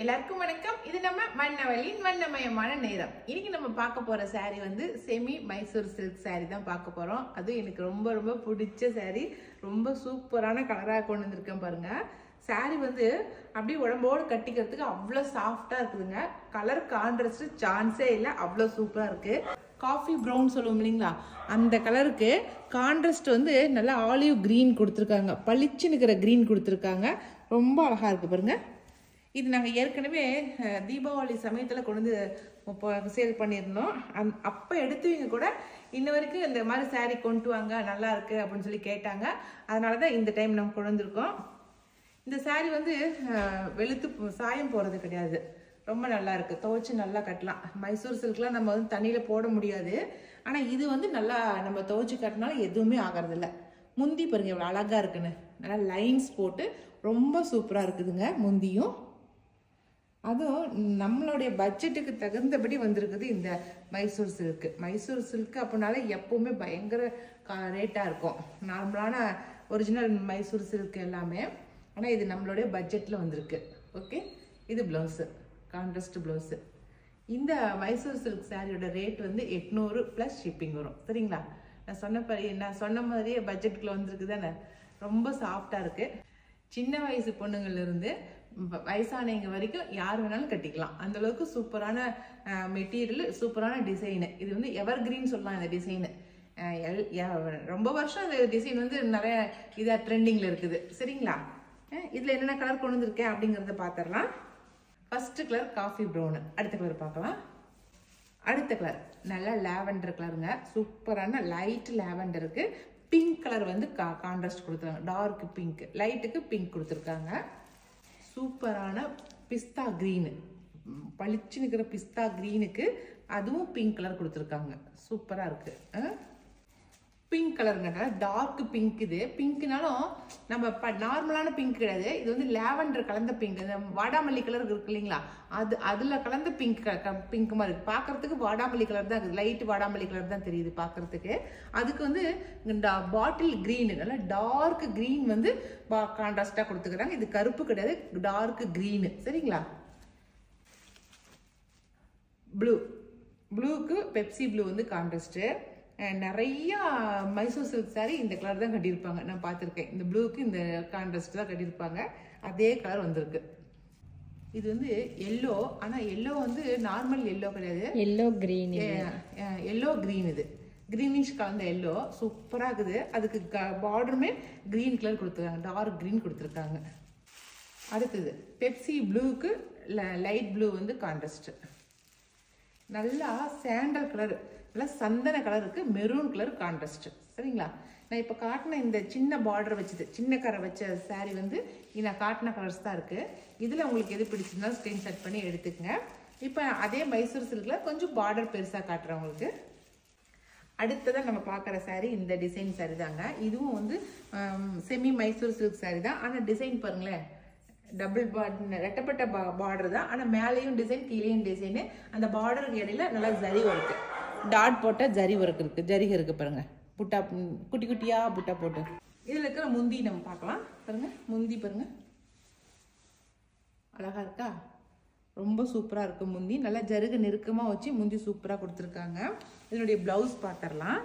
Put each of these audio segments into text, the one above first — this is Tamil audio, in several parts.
எல்லாருக்கும் வணக்கம். இது நம்ம மன்னவழியின் வண்ணமயமான நேரம். இன்னைக்கு நம்ம பார்க்க போற saree வந்து செமி மைசூர் சில்க் saree தான் பார்க்க போறோம். அது எனக்கு ரொம்ப ரொம்ப பிடிச்ச saree. ரொம்ப சூப்பரான கலரா கொண்டு வந்திருக்கேன் பாருங்க. saree வந்து அப்படியே உடம்போடு கட்டிக்கிறதுக்கு அவ்வளோ சாஃப்டா இருக்குதுங்க. கலர் கான்ட்ராஸ்ட் சான்ஸே இல்லை, அவ்வளோ சூப்பரா இருக்கு. காஃபி ப்ரௌன் சொல்லுவோம் இல்லைங்களா, அந்த கலருக்கு கான்ட்ராஸ்ட் வந்து நல்லா ஆலிவ் கிரீன் கொடுத்துருக்காங்க. பளிச்சுன்னு இருக்கிற கிரீன் கொடுத்துருக்காங்க. ரொம்ப அழகா இருக்கு பாருங்க. இது நாங்கள் ஏற்கனவே தீபாவளி சமயத்தில் கொண்டு வந்து சேல் பண்ணியிருந்தோம். அப்போ எடுத்தவங்க கூட இன்ன வரைக்கும் இந்த மாதிரி saree கொண்டு வாங்க, நல்லா இருக்கு அப்படின்னு சொல்லி கேட்டாங்க. அதனால தான் இந்த டைம் நம்ம கொண்டு வந்திருக்கோம். இந்த saree வந்து வெளுத்து சாயம் போகிறது கிடையாது, ரொம்ப நல்லா இருக்கு. துவைச்சு நல்லா கட்டலாம். மைசூர் சில்க்லாம் நம்ம வந்து தண்ணியில் போட முடியாது, ஆனால் இது வந்து நல்லா நம்ம துவைச்சு கட்டினாலும் எதுவுமே ஆகிறதில்ல. முந்தி பாருங்க எவ்வளோ அழகாக இருக்குன்னு, நல்லா லைன்ஸ் போட்டு ரொம்ப சூப்பராக இருக்குதுங்க முந்தியும். அதுவும் நம்மளுடைய பட்ஜெட்டுக்கு தகுந்தபடி வந்திருக்குது இந்த மைசூர் சில்க்கு. மைசூர் சில்க்கு அப்படின்னாலே எப்பவுமே பயங்கர ரேட்டாக இருக்கும், நார்மலான ஒரிஜினல் மைசூர் சில்க் எல்லாமே. ஆனால் இது நம்மளுடைய பட்ஜெட்டில் வந்திருக்கு. ஓகே, இது ப்ளவுஸு, கான்ட்ராஸ்ட் ப்ளவுஸு. இந்த மைசூர் சில்க் சாரியோட ரேட் வந்து 800 + ஷிப்பிங் வரும். சரிங்களா? நான் சொன்ன மாதிரியே பட்ஜெட்டுக்குள்ள வந்திருக்கு தானே. ரொம்ப சாஃப்டாக இருக்குது. சின்ன வயசு பொண்ணுங்கள்லேருந்து வயசானவங்க வரைக்கும் யார் வேணாலும் கட்டிக்கலாம். அந்த அளவுக்கு சூப்பரான மெட்டீரியல், சூப்பரான டிசைனு. இது வந்து எவர் கிரீன் சொல்லலாம். இந்த டிசைனு ரொம்ப வருஷம் இந்த டிசைன் வந்து நிறைய இதாக ட்ரெண்டிங்கில் இருக்குது. சரிங்களா? இதில் என்னென்ன கலர் கொண்டு வந்திருக்கேன் அப்படிங்கிறத பார்த்துடலாம். First colour coffee brown. அடுத்த கலர் பார்க்கலாம். அடுத்த கலர் நல்லா லாவெண்டர் கலருங்க. சூப்பரான லைட் லாவெண்டருக்கு பிங்க் கலர் வந்து கான்ட்ராஸ்ட் கொடுத்துருக்காங்க. டார்க் பிங்க், லைட்டுக்கு பிங்க் கொடுத்துருக்காங்க. சூப்பரான பிஸ்தா கிரீனு, பளிச்சுன்னு இருக்கிற பிஸ்தா கிரீனுக்கு அதுவும் பிங்க் கலர் கொடுத்துருக்காங்க. சூப்பராக இருக்குது. பிங்க் கலருங்க, டார்க் பிங்க். இது பிங்க்னாலும் நம்ம நார்மலான பிங்க் கிடையாது, இது வந்து லாவெண்டர் கலந்த பிங்க். இந்த வாடாமல்லி கலர் இருக்கு இல்லைங்களா, அதில் கலந்த பிங்க் மாதிரி இருக்குது. பார்க்குறதுக்கு வாடாமல்லி கலர் தான் இருக்குது, லைட் வாடாமல்லி கலர் தான் தெரியுது பார்க்குறதுக்கு. அதுக்கு வந்து பாட்டில் க்ரீனு, நல்லா டார்க் க்ரீன் வந்து கான்ட்ராஸ்டாக கொடுத்துக்கிறாங்க. இது கருப்பு கிடையாது, டார்க் க்ரீனு. சரிங்களா? ப்ளூக்கு பெப்சி ப்ளூ வந்து கான்ட்ராஸ்ட்டு. நிறையா மைசூர் சில்க் சாரி இந்த கலர் தான் கட்டியிருப்பாங்க, நான் பார்த்துருக்கேன். இந்த ப்ளூக்கு இந்த கான்ட்ராஸ்ட் தான் கட்டியிருப்பாங்க. அதே கலர் வந்திருக்கு. இது வந்து எல்லோ, ஆனால் எல்லோ வந்து நார்மல் எல்லோ கிடையாது, எல்லோ கிரீன். எல்லோ கிரீன், இது கிரீனிஷ் கலந்த எல்லோ. சூப்பராக இருக்குது. அதுக்கு பார்டருமே கிரீன் கலர் கொடுத்துருக்காங்க, டார்க் கிரீன் கொடுத்துருக்காங்க. அடுத்தது பெப்சி ப்ளூக்கு லைட் ப்ளூ வந்து கான்ட்ராஸ்ட். நல்லா சாண்டல் கலர், நல்லா சந்தன கலருக்கு மெரூன் கலர் கான்ட்ராஸ்ட். சரிங்களா? நான் இப்போ காட்டின இந்த சின்ன பார்டர் வச்சது, சின்ன கரை வச்ச சாரீ வந்து நான் காட்டின கலர்ஸ் தான் இருக்குது. இதில் உங்களுக்கு எது பிடிச்சிருந்தாலும் ஸ்க்ரீன்ஷாட் பண்ணி எடுத்துக்கங்க. இப்போ அதே மைசூர் சில்கில் கொஞ்சம் பார்டர் பெருசாக காட்டுறேன் உங்களுக்கு. அடுத்ததான் நம்ம பார்க்குற சாரீ இந்த டிசைன் சாரீ தாங்க. இதுவும் வந்து செமி மைசூர் சில்க் சாரீ தான். ஆனால் டிசைன் பாருங்களேன், டபுள் ரெட்டப்பட்ட பார்டர் தான், ஆனால் மேலேயும் டிசைன் கீழேயும் டிசைனு. அந்த பார்டருக்கு இடையில நல்லா ஜரி ஒர்க்கு, டாட் போட்ட ஜரி ஒர்க் இருக்குது, ஜரிகை இருக்குது பாருங்க. புட்டா குட்டி குட்டியாக புட்டா போட்டு. இதில் இருக்கிற முந்தி நம்ம பார்க்கலாம். பாருங்க முந்தி பாருங்க, அழகா இருக்கா? ரொம்ப சூப்பராக இருக்குது முந்தி. நல்லா ஜருகு நெருக்கமாக வச்சு முந்தி சூப்பராக கொடுத்துருக்காங்க. இதனுடைய ப்ளவுஸ் பார்த்துடலாம்.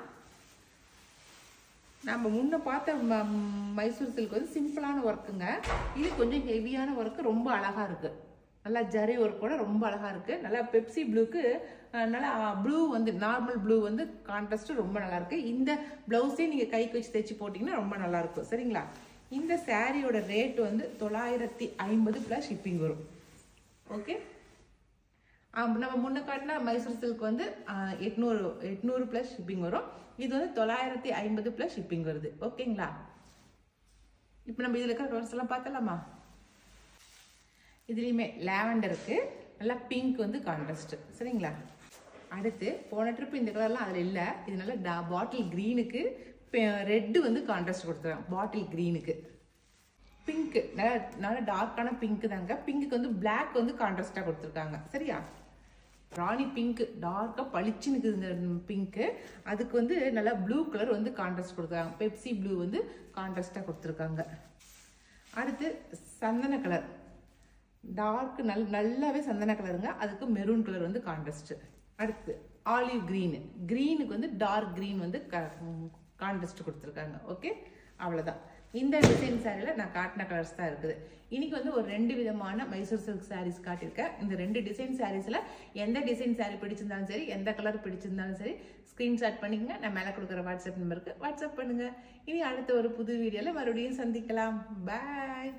நம்ம முன்ன பார்த்த மைசூர் சில்க் வந்து சிம்பிளான ஒர்க்குங்க. இது கொஞ்சம் ஹெவியான ஒர்க்கு, ரொம்ப அழகாக இருக்குது. நல்லா ஜரி ஒர்க்கோட ரொம்ப அழகாக இருக்குது. நல்லா பெப்சி ப்ளூக்கு நல்லா ப்ளூ வந்து நார்மல் ப்ளூ வந்து கான்ட்ராஸ்ட் ரொம்ப நல்லாயிருக்கு. இந்த ப்ளவுஸே நீங்கள் கைக்கு வச்சு தைச்சி போட்டிங்கன்னா ரொம்ப நல்லாயிருக்கும். சரிங்களா? இந்த சாரியோட ரேட் வந்து 950 + ஷிப்பிங் வரும். ஓகே, நம்ம முன்ன காட்டினா மைசூர் சில்க் வந்து 800 + ஷிப்பிங் வரும். இது வந்து 950 + ஷிப்பிங் வருது. ஓகேங்களா? இப்போ நம்ம இதில் இருக்கிற கலர்ஸ் எல்லாம் பார்த்தலாமா? இதுலேயுமே லாவெண்டருக்கு நல்லா பிங்க் வந்து கான்ட்ராஸ்ட். சரிங்களா? அடுத்து போன ட்ரிப் இந்த கலர்லாம் அதில் இல்லை. இது நல்லா பாட்டில் க்ரீனுக்கு ரெட்டு வந்து கான்ட்ராஸ்ட் கொடுத்துருக்காங்க. பாட்டில் க்ரீனுக்கு பிங்க்கு, நல்லா டார்க்கான பிங்க்கு தாங்க. பிங்க்குக்கு வந்து பிளாக் வந்து கான்ட்ராஸ்டாக கொடுத்துருக்காங்க. சரியா? ராணி பிங்க் டார்க்காக பளிச்சுன்னு இருக்குது இந்த பிங்க்கு. அதுக்கு வந்து நல்லா ப்ளூ கலர் வந்து கான்ட்ராஸ்ட் கொடுத்துருக்காங்க. பெப்சி ப்ளூ வந்து கான்ட்ராஸ்டாக கொடுத்துருக்காங்க. அடுத்து சந்தன கலர், டார்க் நல்லாவே சந்தன கலருங்க. அதுக்கு மெரூன் கலர் வந்து கான்ட்ராஸ்ட். அடுத்து ஆலிவ் கிரீனுக்கு வந்து டார்க் கிரீன் வந்து கான்ட்ராஸ்ட் கொடுத்துருக்காங்க. ஓகே, அவ்வளோதான். இந்த டிசைன் சாரியில் நான் காட்டின கலர்ஸ் தான் இருக்குது. இன்னைக்கு வந்து ஒரு 2 விதமான மைசூர் சில்க் சாரீஸ் காட்டியிருக்கேன். இந்த 2 டிசைன் சாரீஸில் எந்த டிசைன் சாரீ பிடிச்சிருந்தாலும் சரி, எந்த கலர் பிடிச்சிருந்தாலும் சரி, ஸ்க்ரீன்ஷாட் பண்ணிக்கங்க. நான் மேலே கொடுக்குற வாட்ஸ்அப் நம்பருக்கு வாட்ஸ்அப் பண்ணுங்க. இனி அடுத்த ஒரு புது வீடியோவில் மறுபடியும் சந்திக்கலாம். பாய்.